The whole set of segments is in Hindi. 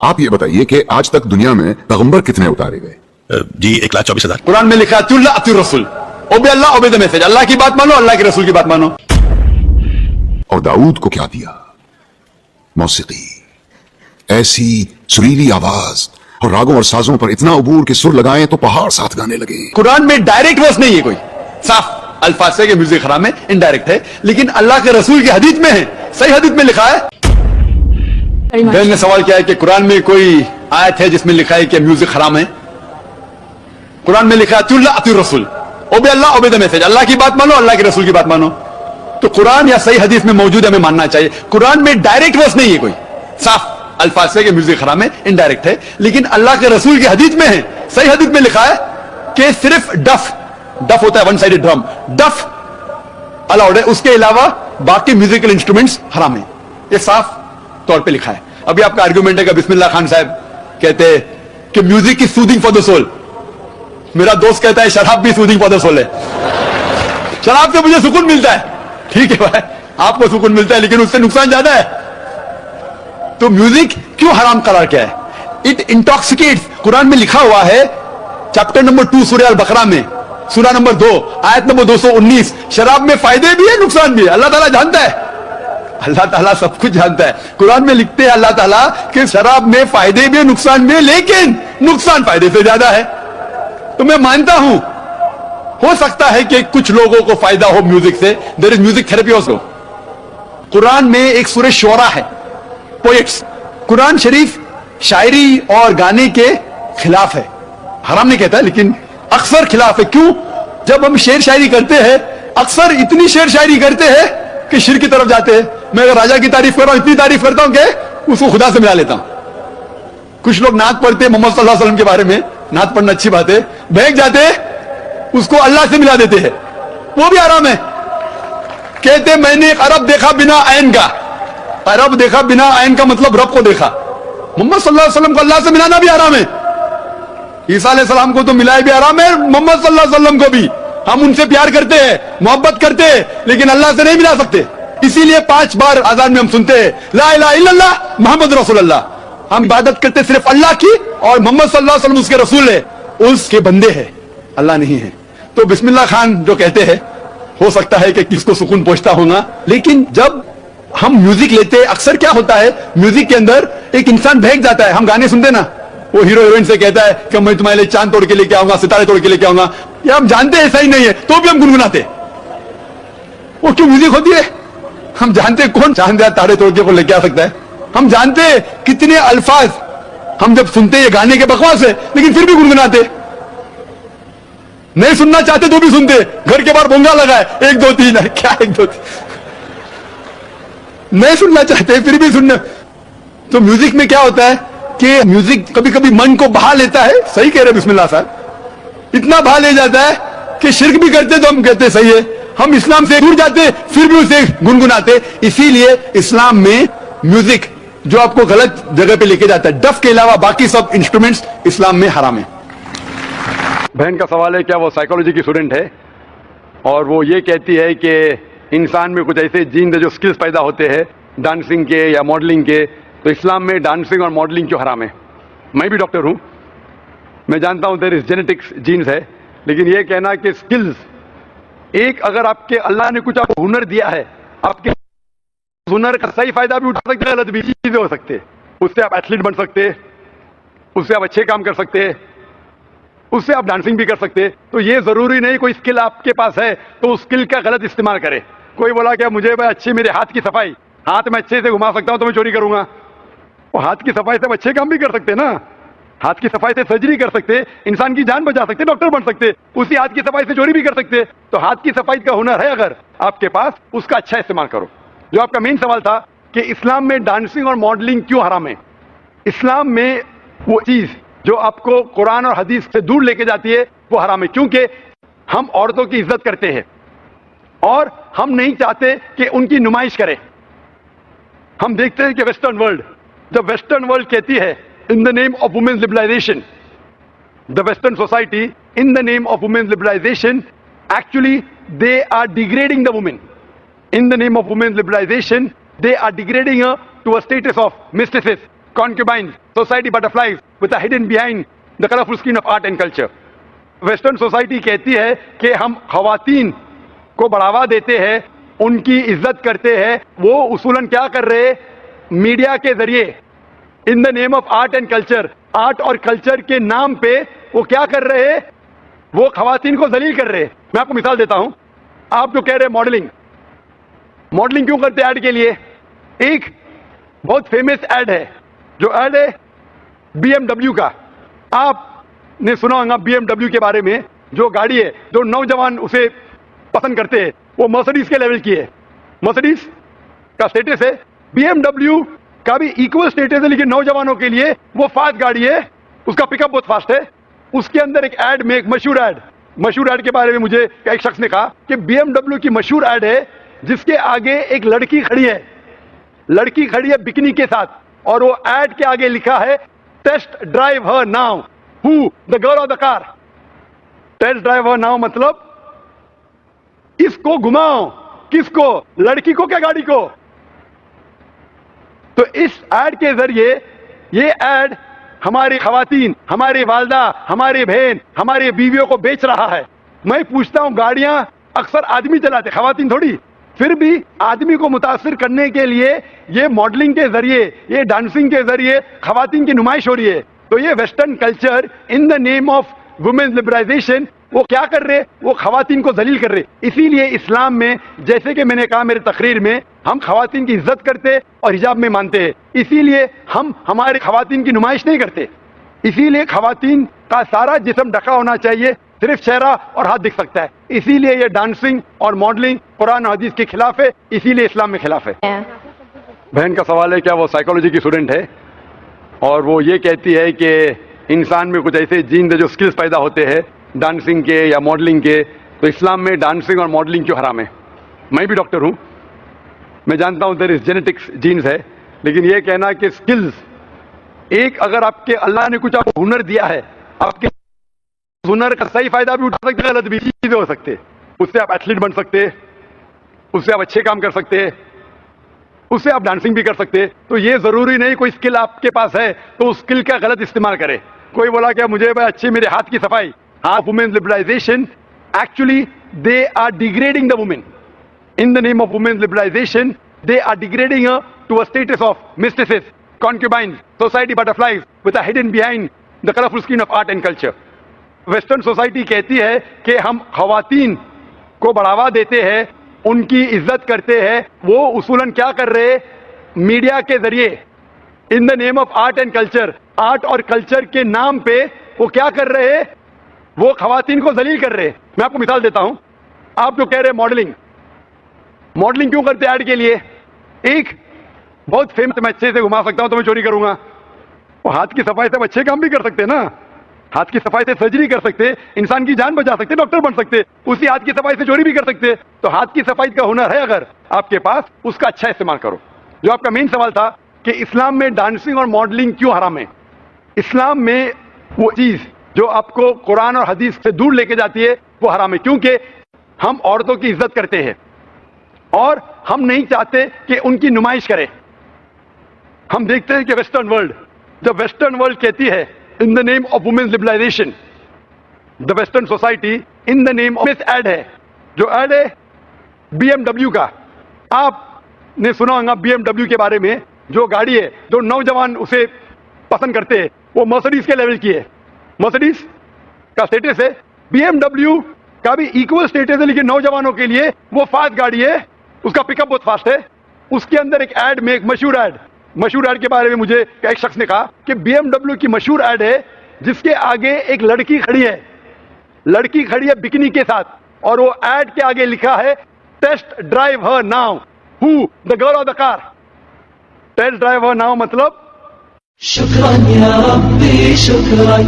आप ये बताइए कि आज तक दुनिया में पैगंबर कितने उतारे गए? जी 1,24,000। कुरान में लिखा है अतिउर रसूल, ओबे अल्लाह ओबे द मैसेज, अल्लाह की बात मानो, अल्लाह के रसूल की बात मानो। और दाऊद को क्या दिया? मौसीकी, ऐसी सुरीली आवाज और रागों और साजों पर इतना अबूर के सुर लगाए तो पहाड़ साथ गाने लगे। कुरान में डायरेक्ट वर्स नहीं है, कोई साफ अल्फाज से कि म्यूजिक हराम है, इनडायरेक्ट है, लेकिन अल्लाह के रसूल की हदीस में है, सही हदीस में लिखा है। बहन ने सवाल किया है कि कुरान में कोई आयत है जिसमें लिखा है कि म्यूजिक हराम है? कुरान में लिखा है अतिउर रसूल, ओबे अल्लाह ओबे द मैसेज, अल्लाह की बात मानो, अल्लाह के रसूल की बात मानो। तो कुरान या सही हदीस में मौजूद है, हमें मानना चाहिए। कुरान में डायरेक्ट वर्स नहीं है, कोई साफ अल्फाज से कि म्यूजिक हराम है, इनडायरेक्ट है, लेकिन अल्लाह के रसूल की हदीस में है, सही हदीस में लिखा है कि सिर्फ डफ होता है, वन साइडेड ड्रम, डफ अलाउड है, उसके अलावा बाकी म्यूजिकल इंस्ट्रूमेंट्स हराम है। ये साफ तौर पे लिखा है। अभी आपका आर्गुमेंट है कि बिस्मिल्लाह खान साहब कहते हैं कि music is soothing for the soul. मेरा दोस्त कहता है शराब भी सूदिंग फॉर द सोल है, शराब से मुझे सुकून मिलता है। ठीक है भाई, आपको सुकून मिलता है, लेकिन उससे नुकसान ज्यादा है। तो म्यूजिक क्यों हराम करार किया है? इट इंटॉक्सिकेट्स। कुरान में लिखा हुआ है, चैप्टर नंबर 2 सूरह अल बकरा में, सूरह नंबर 2 आयत नंबर 219, शराब में फायदे भी है, नुकसान भी है। अल्लाह ताला जानता है, अल्लाह ताला सब कुछ जानता है। कुरान में लिखते हैं अल्लाह ताला कि शराब में फायदे भी है, नुकसान भी है, लेकिन नुकसान फायदे से ज्यादा है। तो मैं मानता हूं, हो सकता है कि कुछ लोगों को फायदा हो म्यूजिक से, there is music therapy also. Quran में एक सूरह शोरा है, पोएट्स। कुरान शरीफ शायरी और गाने के खिलाफ है, हराम नहीं कहता है, लेकिन अक्सर खिलाफ है। क्यों? जब हम शेर शायरी करते हैं, अक्सर इतनी शेर शायरी करते हैं कि शिर की तरफ जाते हैं। मैं अगर राजा की तारीफ कर रहा हूं, इतनी तारीफ करता हूं कि उसको खुदा से मिला लेता हूं। कुछ लोग नात पढ़ते हैं मोहम्मद सल्लल्लाहु अलैहि वसल्लम के बारे में, नात पढ़ना अच्छी बात है, बहक जाते हैं, उसको अल्लाह से मिला देते हैं, वो भी हराम है। कहते मैंने एक अरब देखा बिना ऐन का, अरब देखा बिना ऐन का मतलब रब को देखा। मोहम्मद सल्लल्लाहु अलैहि वसल्लम को अल्लाह से मिलाना भी हराम है। ईसा अलैहि सलाम को तो मिलाए भी हराम है, मोहम्मद सल्लल्लाहु अलैहि वसल्लम को भी। हम उनसे प्यार करते हैं, मोहब्बत करते हैं, लेकिन अल्लाह से नहीं मिला सकते। इसीलिए 5 बार आजान में हम सुनते हैं ला इलाहा इल्लल्लाह मुहम्मद रसूलुल्लाह। हम इबादत करते सिर्फ अल्लाह की, और मोहम्मद सल्लल्लाहु अलैहि वसल्लम उसके रसूल है, उसके बंदे हैं, अल्लाह नहीं है। तो बिस्मिल्लाह खान जो कहते हैं, हो सकता है कि किसको सुकून पहुंचता होगा, लेकिन जब हम म्यूजिक लेते हैं, अक्सर क्या होता है, म्यूजिक के अंदर एक इंसान बहक जाता है। हम गाने सुनते ना, वो हीरो हीरोइन से कहता है कि मैं तुम्हारे लिए चांद तोड़ के लेके आऊंगा, सितारे तोड़ के लेके आऊंगा, या हम जानते हैं ऐसा ही नहीं है, तो भी हम गुनगुनाते। वो क्यों म्यूजिक होती है? हम जानते हैं कौन चांद या तारे तोड़ के को लेके आ सकता है। हम जानते हैं कितने अल्फाज हम जब सुनते हैं गाने के बकवास है, लेकिन फिर भी गुनगुनाते। नहीं सुनना चाहते तो भी सुनते। घर के बाहर बोंगा लगा है, 1 2 3, क्या 1 2 3, नहीं सुनना चाहते फिर भी सुनना। तो म्यूजिक में क्या होता है कि म्यूजिक कभी कभी मन को बहा लेता है। सही कह रहे बिस्मिल्लाह साहब, इतना बहा ले जाता है कि शिर्क भी करते तो हम कहते सही है, हम इस्लाम से दूर जाते फिर भी उसे गुनगुनाते। इसीलिए इस्लाम में म्यूजिक जो आपको गलत जगह पे लेके जाता है, डफ के अलावा बाकी सब इंस्ट्रूमेंट्स इस्लाम में हराम है। बहन का सवाल है, क्या वो साइकोलॉजी की स्टूडेंट है और वो ये कहती है कि इंसान में कुछ ऐसे जीन जो स्किल्स पैदा होते हैं डांसिंग के या मॉडलिंग के, तो इस्लाम में डांसिंग और मॉडलिंग क्यों हराम है? मैं भी डॉक्टर हूं, मैं जानता हूं देयर इज जेनेटिक्स जीन्स है, लेकिन ये कहना कि स्किल्स, एक अगर आपके अल्लाह ने कुछ आपको हुनर दिया है, आपके हुनर का सही फायदा भी उठा सकते हैं, गलत भी चीजें हो सकते हैं। उससे आप एथलीट बन सकते हैं, उससे आप अच्छे काम कर सकते हैं, उससे आप डांसिंग भी कर सकते हैं। तो ये जरूरी नहीं कोई स्किल आपके पास है तो उस स्किल का गलत इस्तेमाल करे। कोई बोला क्या मुझे अच्छी, मेरे हाथ की सफाई, हाथ में अच्छे से घुमा सकता हूं तो मैं चोरी करूंगा। वो हाथ की सफाई से अच्छे काम भी कर सकते हैं ना, हाथ की सफाई से सर्जरी कर सकते, इंसान की जान बचा सकते, डॉक्टर बन सकते, उसी हाथ की सफाई से चोरी भी कर सकते। तो हाथ की सफाई का हुनर है अगर आपके पास, उसका अच्छा इस्तेमाल करो। जो आपका मेन सवाल था कि इस्लाम में डांसिंग और मॉडलिंग क्यों हराम है? इस्लाम में वो चीज जो आपको कुरान और हदीस से दूर लेके जाती है वो हराम है, क्योंकि हम औरतों की इज्जत करते हैं और हम नहीं चाहते कि उनकी नुमाइश करें। हम देखते हैं कि वेस्टर्न वर्ल्ड, जब वेस्टर्न वर्ल्ड कहती है in the name of women's liberalization, the western society in the name of women's liberalization, actually they are degrading the woman. In the name of women's liberalization, they are degrading her to a status of mistresses, concubines, society butterflies with a hidden behind the colorful screen of art and culture. Western society कहती है कि हम खवातीन को बढ़ावा देते हैं, उनकी इज्जत करते हैं। वो उसूलन क्या कर रहे हैं? मीडिया के जरिए इन the name of art and culture, art और कल्चर के नाम पे वो क्या कर रहे हैं? वो खवातीन को जलील कर रहे हैं। मैं आपको मिसाल देता हूं। आप जो कह रहे हैं मॉडलिंग, मॉडलिंग क्यों करते हैं? ऐड के लिए। एक बहुत फेमस ऐड है, जो ऐड है BMW का। आपने सुना होगा BMW के बारे में, जो गाड़ी है, जो नौजवान उसे पसंद करते हैं, वो मर्सिडीज के लेवल की है। मर्सिडीज का स्टेटस है, BMW का भी इक्वल स्टेटस है, लेकिन नौजवानों के लिए वो फास्ट गाड़ी है, उसका पिकअप बहुत फास्ट है। उसके अंदर एक ऐड में, एक मशहूर ऐड के बारे में मुझे एक शख्स ने कहा कि BMW की मशहूर ऐड है जिसके आगे एक लड़की खड़ी है, लड़की खड़ी है बिकनी के साथ, और वो ऐड के आगे लिखा है test drive her now, who the girl of the car. Test drive her now मतलब इसको घुमाओ। किसको? लड़की को क्या गाड़ी को? तो इस ऐड के जरिए ये ऐड हमारी खवातीन, हमारी वालदा, हमारी बहन, हमारी बीवियों को बेच रहा है। मैं पूछता हूं, गाड़ियां अक्सर आदमी चलाते, खवातीन थोड़ी। फिर भी आदमी को मुतासिर करने के लिए ये मॉडलिंग के जरिए, ये डांसिंग के जरिए खवातीन की नुमाइश हो रही है। तो ये western culture in the name of women's liberalisation, वो क्या कर रहे? वो खवातीन को जलील कर रहे। इसीलिए इस्लाम में, जैसे कि मैंने कहा मेरे तकरीर में, हम खवातीन की इज्जत करते और हिजाब में मानते हैं। इसीलिए हम हमारी खवातीन की नुमाइश नहीं करते। इसीलिए खवातीन का सारा जिस्म ढका होना चाहिए, सिर्फ चेहरा और हाथ दिख सकता है। इसीलिए ये डांसिंग और मॉडलिंग कुरान और हदीस के खिलाफ है, इसीलिए इस्लाम में खिलाफ है। बहन का सवाल है, क्या वो साइकोलॉजी की स्टूडेंट है और वो ये कहती है कि इंसान में कुछ ऐसे जीन जो स्किल्स पैदा होते हैं डांसिंग के या मॉडलिंग के, तो इस्लाम में डांसिंग और मॉडलिंग क्यों हराम है? मैं भी डॉक्टर हूं, मैं जानता हूं देयर इज जेनेटिक्स जीन्स है, लेकिन ये कहना कि स्किल्स, एक अगर आपके अल्लाह ने कुछ आपको हुनर दिया है, आपके हुनर का सही फायदा भी उठा सकते, गलत भी चीजें हो सकते। उससे आप एथलीट बन सकते, उससे आप अच्छे काम कर सकते, उससे आप डांसिंग भी कर सकते। तो ये जरूरी नहीं कोई स्किल आपके पास है तो उस स्किल का गलत इस्तेमाल करे। कोई बोला क्या मुझे भाई अच्छी मेरे हाथ की सफाई, हाँ, women's liberalisation actually they are degrading the women in the name of women's liberalization. They are degrading her to a status of mistresses, concubines, society butterflies with a hidden behind the colorful screen of art and culture. Western society कहती है कि हम खवातीन को बढ़ावा देते हैं, उनकी इज्जत करते हैं। वो उसूलन क्या कर रहे हैं? मीडिया के जरिए इन the name of art and culture, art और कल्चर के नाम पे वो क्या कर रहे हैं? वो खवातीन को जलील कर रहे हैं। मैं आपको मिसाल देता हूं। आप जो कह रहे हैं मॉडलिंग, मॉडलिंग क्यों करते हैं? ऐड के लिए। एक बहुत फेमस, मैं अच्छे से घुमा सकता हूं तो मैं चोरी करूंगा। वो हाथ की सफाई से अच्छे काम भी कर सकते हैं ना, हाथ की सफाई से सर्जरी कर सकते, इंसान की जान बचा सकते, डॉक्टर बन सकते, उसी हाथ की सफाई से चोरी भी कर सकते। तो हाथ की सफाई का हुनर है अगर आपके पास, उसका अच्छा इस्तेमाल करो। जो आपका मेन सवाल था कि इस्लाम में डांसिंग और मॉडलिंग क्यों हराम है। इस्लाम में वो चीज जो आपको कुरान और हदीस से दूर लेके जाती है वो हराम है, क्योंकि हम औरतों की इज्जत करते हैं और हम नहीं चाहते कि उनकी नुमाइश करें। हम देखते हैं कि वेस्टर्न वर्ल्ड, जब वेस्टर्न वर्ल्ड कहती है in the name of women's liberalisation, the western society in the name of ad है, जो ऐड है BMW का। आपने सुना होगा BMW के बारे में, जो गाड़ी है, जो नौजवान उसे पसंद करते हैं, वो मर्सिडीज के लेवल की है। मर्सिडीज का स्टेटस है, BMW का भी इक्वल स्टेटस है, लेकिन नौजवानों के लिए वो फास्ट गाड़ी है, उसका पिकअप बहुत फास्ट है। उसके अंदर एक ऐड में, एक मशहूर ऐड के बारे में मुझे एक शख्स ने कहा कि BMW की मशहूर ऐड है जिसके आगे एक लड़की खड़ी है, लड़की खड़ी है बिकनी के साथ, और वो ऐड के आगे लिखा है test drive her now, who the girl of the car. Test drive her now मतलब शुक्रान या रब्बी शुक्रान,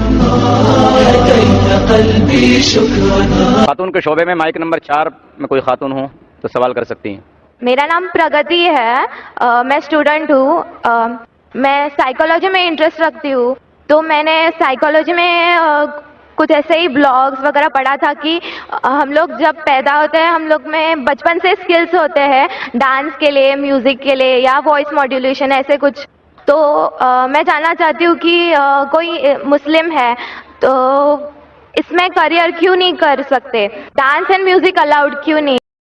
हदैत क़ल्बी शुक्रान। खातून के शोबे में माइक नंबर 4 में कोई खातून हो तो सवाल कर सकती हैं। मेरा नाम प्रगति है, मैं स्टूडेंट हूँ। मैं साइकोलॉजी में इंटरेस्ट रखती हूँ, तो मैंने साइकोलॉजी में कुछ ऐसे ही ब्लॉग्स वगैरह पढ़ा था कि हम लोग जब पैदा होते हैं, हम लोग में बचपन से स्किल्स होते हैं डांस के लिए, म्यूजिक के लिए या वॉइस मॉड्यूलेशन, ऐसे कुछ। तो मैं जानना चाहती हूँ कि कोई मुस्लिम है तो इसमें करियर क्यों नहीं कर सकते, डांस एंड म्यूजिक अलाउड क्यों नहीं